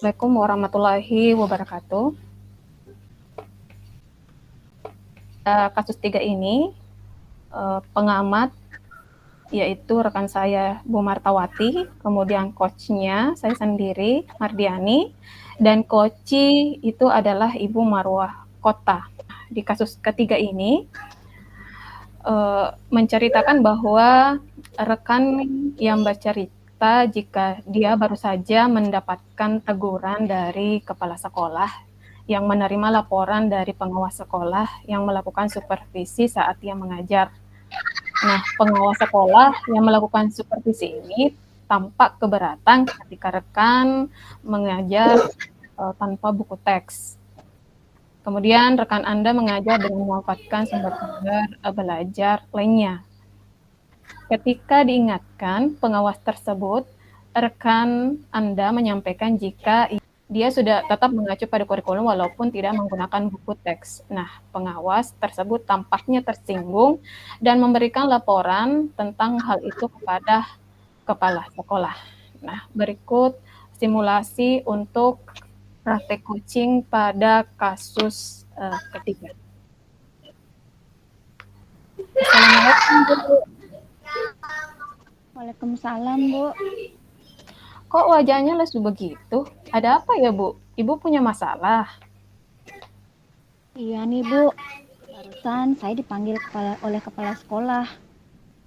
Assalamualaikum warahmatullahi wabarakatuh. Kasus 3 ini, pengamat yaitu rekan saya Bu Martawati, kemudian coachnya saya sendiri Mardiani, dan coachi itu adalah Ibu Marwah Kota. Di kasus ketiga ini menceritakan bahwa rekan yang bercerita jika dia baru saja mendapatkan teguran dari kepala sekolah yang menerima laporan dari pengawas sekolah yang melakukan supervisi saat ia mengajar. Nah, pengawas sekolah yang melakukan supervisi ini tampak keberatan ketika rekan mengajar tanpa buku teks. Kemudian rekan Anda mengajar dengan memanfaatkan sumber-sumber belajar lainnya. Ketika diingatkan pengawas tersebut, rekan Anda menyampaikan jika dia sudah tetap mengacu pada kurikulum walaupun tidak menggunakan buku teks. Nah, pengawas tersebut tampaknya tersinggung dan memberikan laporan tentang hal itu kepada kepala sekolah. Nah, berikut simulasi untuk praktek coaching pada kasus ketiga. Assalamualaikum, Bu. Waalaikumsalam, Bu. Kok wajahnya lesu begitu? Ada apa ya, Bu? Ibu punya masalah? Iya nih, Bu. Barusan saya dipanggil oleh kepala sekolah.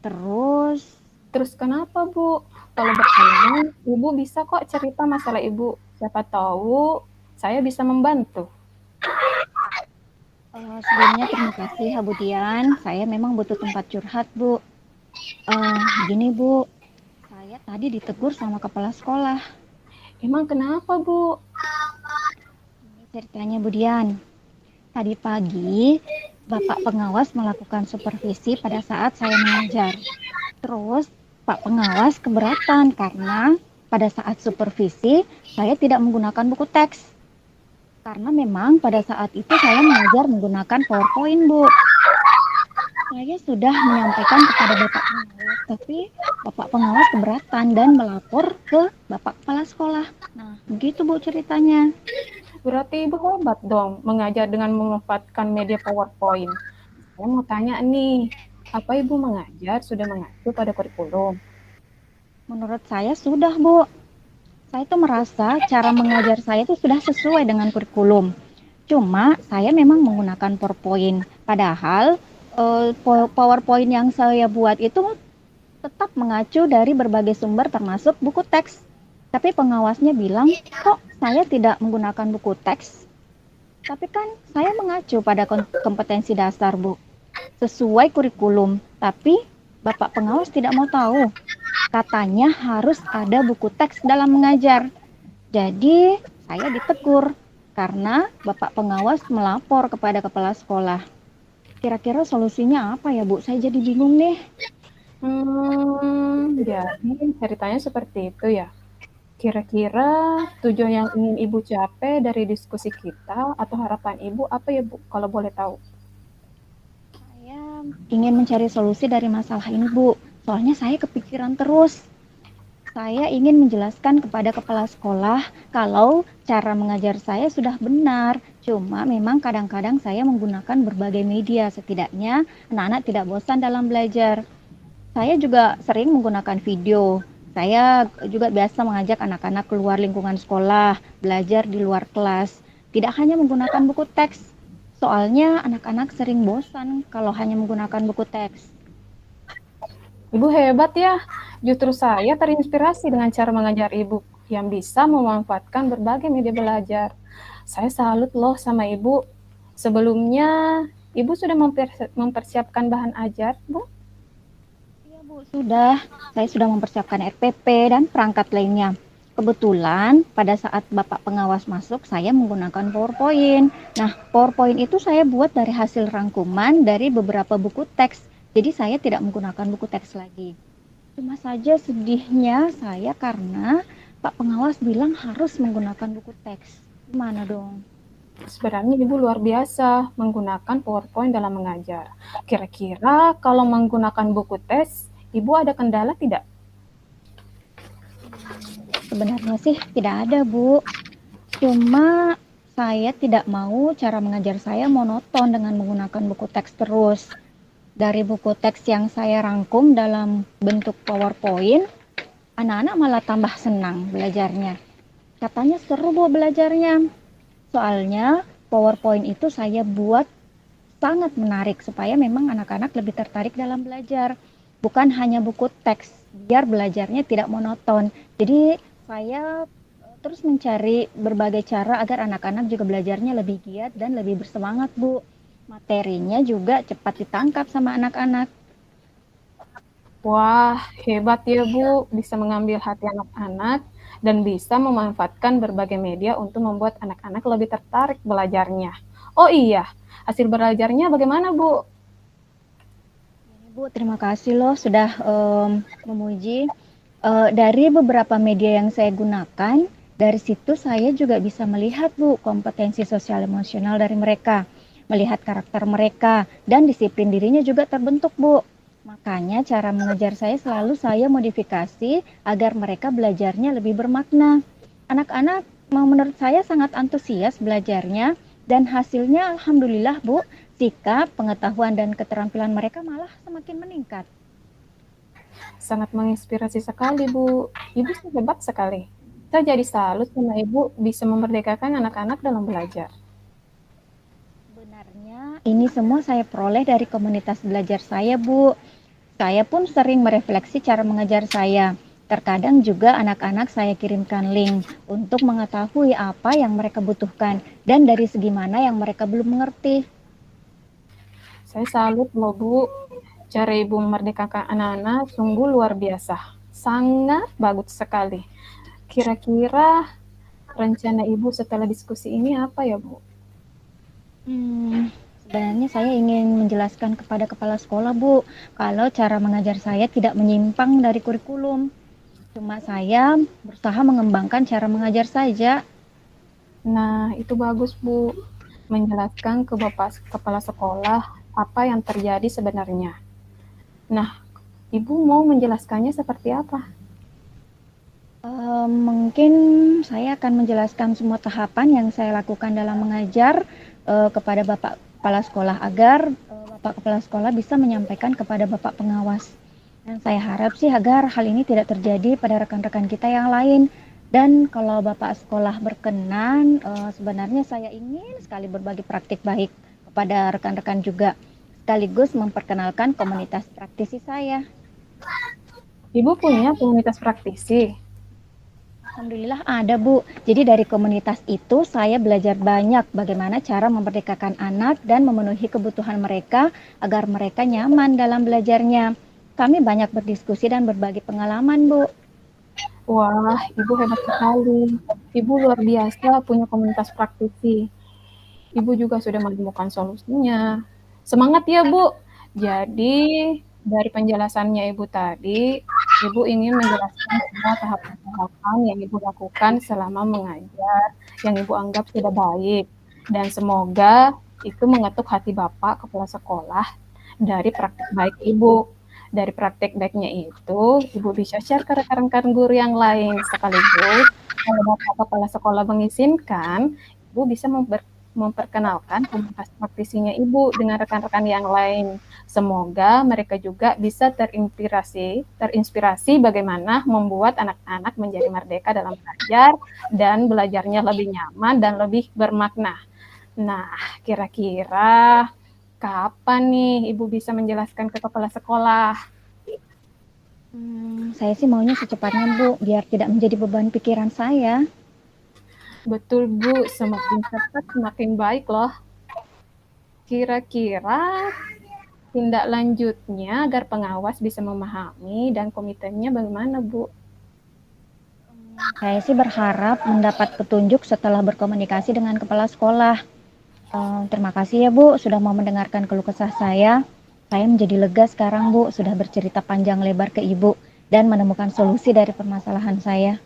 Terus kenapa, Bu? Kalau berkenan, Ibu bisa kok cerita masalah Ibu. Siapa tahu saya bisa membantu. Sebelumnya terima kasih, Bu Dian. Saya memang butuh tempat curhat, Bu. Begini, Bu. Saya tadi ditegur sama kepala sekolah. Emang kenapa, Bu? Ini ceritanya, Bu Dian. Tadi pagi, Bapak pengawas melakukan supervisi pada saat saya mengajar. Terus, Pak pengawas keberatan karena pada saat supervisi, saya tidak menggunakan buku teks. Karena memang pada saat itu saya mengajar menggunakan PowerPoint, Bu. Saya sudah menyampaikan kepada Bapak pengawas, tapi Bapak pengawas keberatan dan melapor ke Bapak kepala sekolah. Nah, begitu Bu ceritanya. Berarti Ibu hebat dong mengajar dengan memanfaatkan media PowerPoint. Saya mau tanya nih, apa Ibu mengajar sudah mengacu pada kurikulum? Menurut saya sudah, Bu. Saya tuh merasa cara mengajar saya itu sudah sesuai dengan kurikulum. Cuma saya memang menggunakan PowerPoint. Padahal PowerPoint yang saya buat itu tetap mengacu dari berbagai sumber termasuk buku teks. Tapi pengawasnya bilang, kok saya tidak menggunakan buku teks? Tapi kan saya mengacu pada kompetensi dasar, Bu. Sesuai kurikulum. Tapi Bapak pengawas tidak mau tahu. Katanya harus ada buku teks dalam mengajar. Jadi saya ditegur karena Bapak pengawas melapor kepada kepala sekolah. Kira-kira solusinya apa ya, Bu? Saya jadi bingung nih. Jadi ceritanya seperti itu ya. Kira-kira tujuan yang ingin Ibu capai dari diskusi kita atau harapan Ibu apa ya, Bu? Kalau boleh tahu. Saya ingin mencari solusi dari masalah ini, Bu. Soalnya saya kepikiran terus. Saya ingin menjelaskan kepada kepala sekolah kalau cara mengajar saya sudah benar. Cuma memang kadang-kadang saya menggunakan berbagai media. Setidaknya anak-anak tidak bosan dalam belajar. Saya juga sering menggunakan video. Saya juga biasa mengajak anak-anak keluar lingkungan sekolah, belajar di luar kelas. Tidak hanya menggunakan buku teks. Soalnya anak-anak sering bosan kalau hanya menggunakan buku teks. Ibu hebat ya. Justru saya terinspirasi dengan cara mengajar Ibu yang bisa memanfaatkan berbagai media belajar. Saya salut loh sama Ibu. Sebelumnya, Ibu sudah mempersiapkan bahan ajar, Bu? Iya, Bu, sudah. Saya sudah mempersiapkan RPP dan perangkat lainnya. Kebetulan pada saat Bapak pengawas masuk, saya menggunakan PowerPoint. Nah, PowerPoint itu saya buat dari hasil rangkuman dari beberapa buku teks. Jadi saya tidak menggunakan buku teks lagi. Cuma saja sedihnya saya karena Pak pengawas bilang harus menggunakan buku teks. Gimana dong? Sebenarnya Ibu luar biasa menggunakan PowerPoint dalam mengajar. Kira-kira kalau menggunakan buku teks, Ibu ada kendala tidak? Sebenarnya sih tidak ada, Bu. Cuma saya tidak mau cara mengajar saya monoton dengan menggunakan buku teks terus. Dari buku teks yang saya rangkum dalam bentuk PowerPoint, anak-anak malah tambah senang belajarnya. Katanya seru Bu belajarnya. Soalnya PowerPoint itu saya buat sangat menarik supaya memang anak-anak lebih tertarik dalam belajar. Bukan hanya buku teks, biar belajarnya tidak monoton. Jadi saya terus mencari berbagai cara agar anak-anak juga belajarnya lebih giat dan lebih bersemangat, Bu. Materinya juga cepat ditangkap sama anak-anak. Wah, hebat ya Bu, bisa mengambil hati anak-anak dan bisa memanfaatkan berbagai media untuk membuat anak-anak lebih tertarik belajarnya. Oh iya, hasil belajarnya bagaimana Bu? Bu, terima kasih loh sudah memuji. Dari beberapa media yang saya gunakan, dari situ saya juga bisa melihat Bu kompetensi sosial emosional dari mereka, melihat karakter mereka, dan disiplin dirinya juga terbentuk Bu. Makanya cara mengajar saya selalu saya modifikasi agar mereka belajarnya lebih bermakna. Anak-anak menurut saya sangat antusias belajarnya dan hasilnya alhamdulillah Bu, sikap, pengetahuan dan keterampilan mereka malah semakin meningkat. Sangat menginspirasi sekali Bu. Ibu sih hebat sekali. Saya jadi salut sama Ibu bisa memerdekakan anak-anak dalam belajar. Sebenarnya ini semua saya peroleh dari komunitas belajar saya, Bu. Saya pun sering merefleksi cara mengajar saya. Terkadang juga anak-anak saya kirimkan link untuk mengetahui apa yang mereka butuhkan dan dari segi mana yang mereka belum mengerti. Saya salut loh Bu. Cara Ibu memerdekakan anak-anak sungguh luar biasa. Sangat bagus sekali. Kira-kira rencana Ibu setelah diskusi ini apa ya Bu? Sebenarnya saya ingin menjelaskan kepada kepala sekolah, Bu, kalau cara mengajar saya tidak menyimpang dari kurikulum. Cuma saya berusaha mengembangkan cara mengajar saja. Nah, itu bagus Bu. Menjelaskan ke Bapak Kepala Sekolah apa yang terjadi sebenarnya. Nah, Ibu mau menjelaskannya seperti apa? Mungkin saya akan menjelaskan semua tahapan yang saya lakukan dalam mengajar kepada Bapak Kepala Sekolah agar Bapak Kepala Sekolah bisa menyampaikan kepada Bapak Pengawas. Dan saya harap sih agar hal ini tidak terjadi pada rekan-rekan kita yang lain. Dan kalau Bapak Sekolah berkenan, sebenarnya saya ingin sekali berbagi praktik baik kepada rekan-rekan juga, sekaligus memperkenalkan komunitas praktisi saya. Ibu punya komunitas praktisi. Alhamdulillah ada Bu. Jadi dari komunitas itu saya belajar banyak bagaimana cara memerdekakan anak dan memenuhi kebutuhan mereka agar mereka nyaman dalam belajarnya. Kami banyak berdiskusi dan berbagi pengalaman Bu. Wah, Ibu hebat sekali. Ibu luar biasa punya komunitas praktisi. Ibu juga sudah menemukan solusinya. Semangat ya, Bu. Jadi, dari penjelasannya Ibu tadi, Ibu ingin menjelaskan semua tahapan-tahapan yang Ibu lakukan selama mengajar, yang Ibu anggap sudah baik. Dan semoga itu mengetuk hati Bapak, Kepala Sekolah, dari praktik baik Ibu. Dari praktik baiknya itu, Ibu bisa share ke rekan-rekan guru yang lain. Sekaligus, kalau Bapak Kepala Sekolah mengizinkan, Ibu bisa memperkenalkan komunitas praktisinya Ibu dengan rekan-rekan yang lain. Semoga mereka juga bisa terinspirasi bagaimana membuat anak-anak menjadi merdeka dalam belajar dan belajarnya lebih nyaman dan lebih bermakna. Nah, kira-kira kapan nih Ibu bisa menjelaskan ke kepala sekolah? Saya sih maunya secepatnya Bu, biar tidak menjadi beban pikiran saya. Betul Bu, semakin cepat semakin baik loh. Kira-kira tindak lanjutnya agar pengawas bisa memahami dan komitmennya bagaimana Bu? Saya sih berharap mendapat petunjuk setelah berkomunikasi dengan kepala sekolah. Terima kasih ya Bu, sudah mau mendengarkan keluh kesah saya. Saya menjadi lega sekarang Bu, sudah bercerita panjang lebar ke Ibu dan menemukan solusi dari permasalahan saya.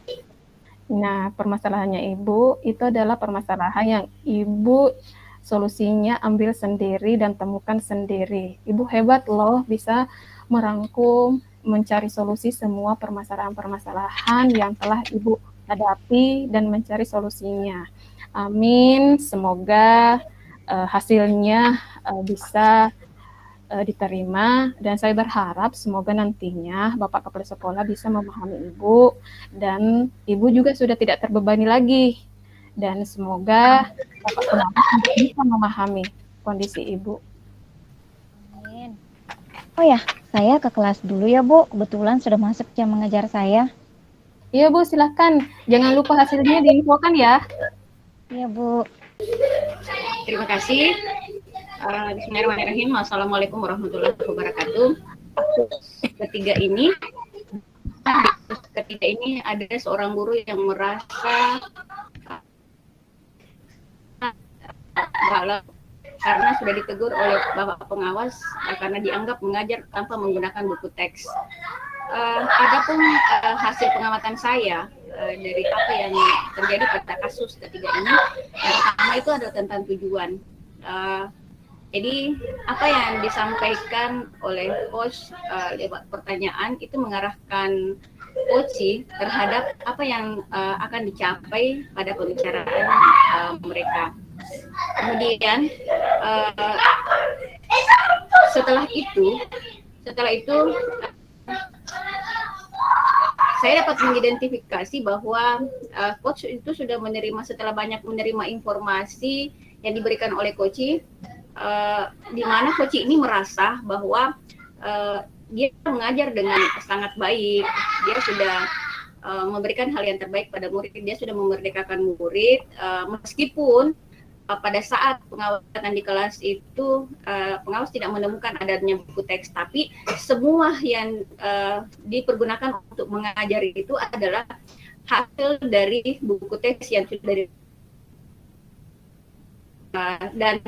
Nah, permasalahannya Ibu itu adalah permasalahan yang Ibu solusinya ambil sendiri dan temukan sendiri. Ibu hebat loh bisa merangkum, mencari solusi semua permasalahan-permasalahan yang telah Ibu hadapi dan mencari solusinya. Amin, semoga hasilnya bisa diterima, dan saya berharap semoga nantinya Bapak Kepala Sekolah bisa memahami Ibu, dan Ibu juga sudah tidak terbebani lagi, dan semoga Bapak Pengawas bisa memahami kondisi Ibu. Amin. Oh ya, saya ke kelas dulu ya Bu, kebetulan sudah masuk jam mengajar saya. Iya Bu, silahkan. Jangan lupa hasilnya diinfokan ya. Iya Bu. Terima kasih. Bismillahirrahmanirrahim. Assalamualaikum warahmatullahi wabarakatuh. Ketika ini ada seorang guru yang merasa karena sudah ditegur oleh Bapak Pengawas karena dianggap mengajar tanpa menggunakan buku teks. Adapun hasil pengamatan saya dari apa yang terjadi pada kasus ketiga ini, yang pertama itu adalah tentang tujuan. Jadi apa yang disampaikan oleh coach lewat pertanyaan itu mengarahkan coach terhadap apa yang akan dicapai pada pembicaraan mereka. Kemudian setelah itu saya dapat mengidentifikasi bahwa coach itu sudah setelah banyak menerima informasi yang diberikan oleh coach, di mana coach ini merasa bahwa dia mengajar dengan sangat baik, dia sudah memberikan hal yang terbaik pada murid, dia sudah memerdekakan murid, meskipun pada saat pengawasan di kelas itu pengawas tidak menemukan adanya buku teks, tapi semua yang dipergunakan untuk mengajar itu adalah hasil dari buku teks yang sudah dan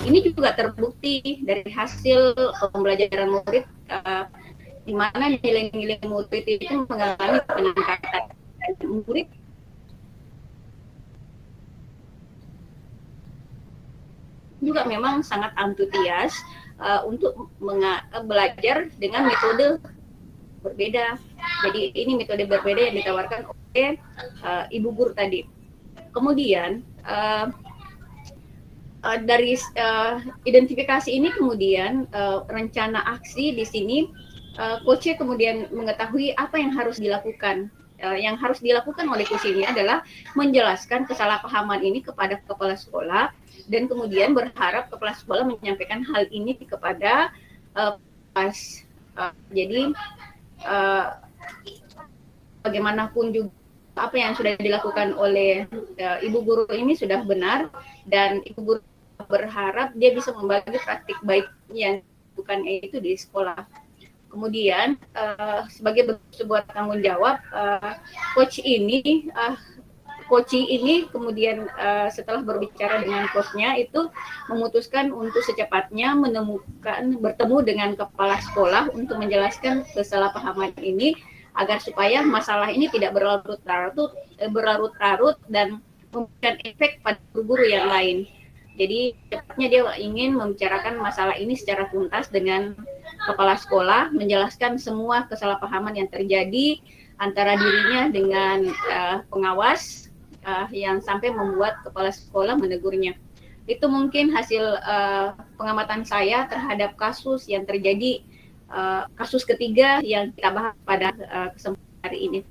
ini juga terbukti dari hasil pembelajaran murid, di mana nilai-nilai murid itu mengalami peningkatan. Murid juga memang sangat antusias untuk belajar dengan metode berbeda. Jadi ini metode berbeda yang ditawarkan oleh Ibu Guru tadi. Kemudian dari identifikasi ini kemudian rencana aksi di sini, coach kemudian mengetahui apa yang harus dilakukan. Yang harus dilakukan oleh coach ini adalah menjelaskan kesalahpahaman ini kepada kepala sekolah, dan kemudian berharap kepala sekolah menyampaikan hal ini kepada kelas. Jadi bagaimanapun juga apa yang sudah dilakukan oleh Ibu Guru ini sudah benar, dan Ibu Guru berharap dia bisa membagi praktik baik yang bukan itu di sekolah. Kemudian sebagai sebuah tanggung jawab, coach ini kemudian setelah berbicara dengan coachnya itu memutuskan untuk secepatnya bertemu dengan kepala sekolah untuk menjelaskan kesalahpahaman ini, agar supaya masalah ini tidak berlarut-larut dan memberikan efek pada guru-guru yang lain. Jadi cepatnya dia ingin membicarakan masalah ini secara tuntas dengan kepala sekolah, menjelaskan semua kesalahpahaman yang terjadi antara dirinya dengan pengawas yang sampai membuat kepala sekolah menegurnya. Itu mungkin hasil pengamatan saya terhadap kasus yang terjadi, kasus ketiga yang kita bahas pada kesempatan hari ini.